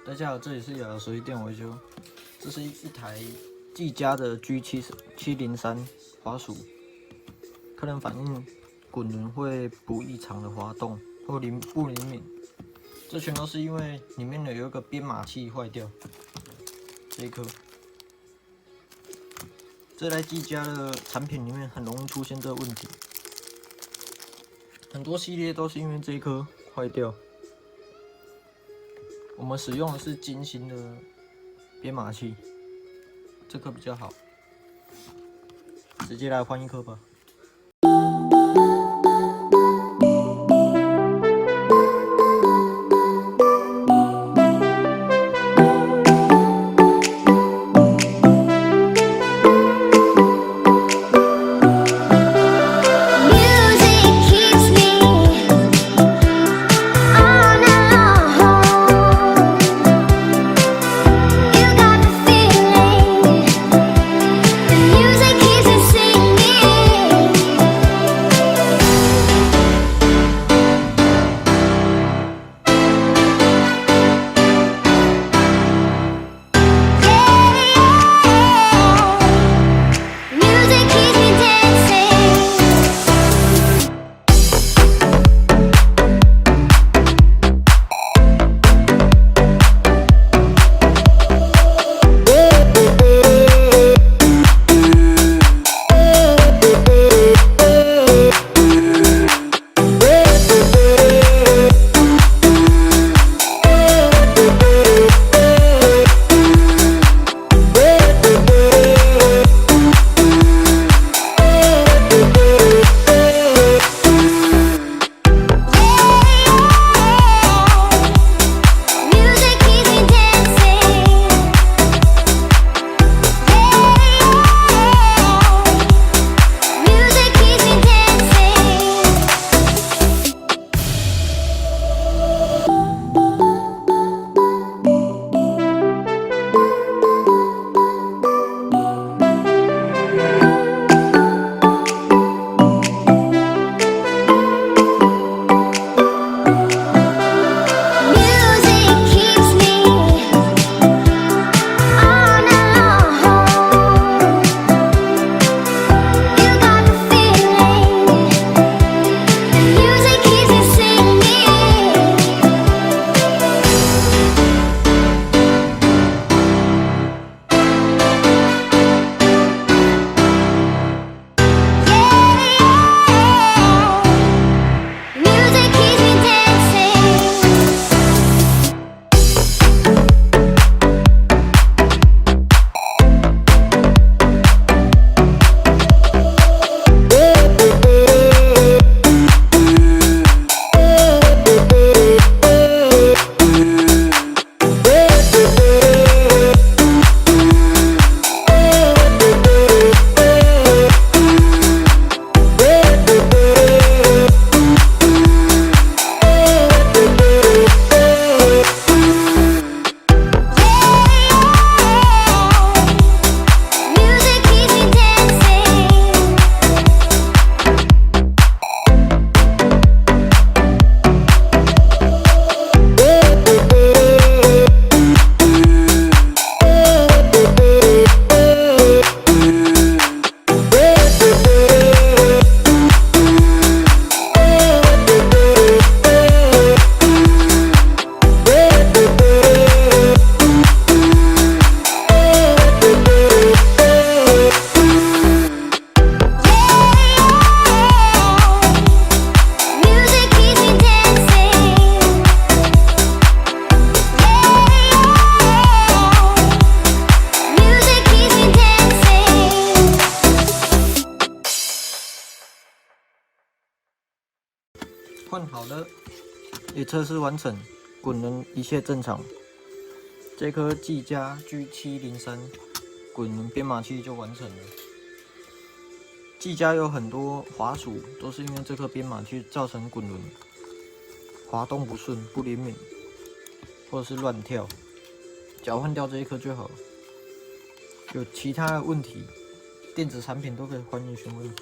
大家好，这里是雅雅手机电维修。这是一台技嘉的 G703滑鼠，客人反映滚轮会不异常的滑动或不灵敏，这全都是因为里面有一个编码器坏掉。这一颗，这台技嘉的产品里面很容易出现这个问题，很多系列都是因为这一颗坏掉。 我们使用的是金星的编码器，这颗比较好，直接来换一颗吧。换好了，也测试完成，滚轮一切正常。这颗技嘉 G703滚轮编码器就完成了。技嘉有很多滑鼠都是因为这颗编码器造成滚轮滑动不顺、不灵敏，或者是乱跳。只要换掉这一颗就好了。有其他的问题，电子产品都可以欢迎询问。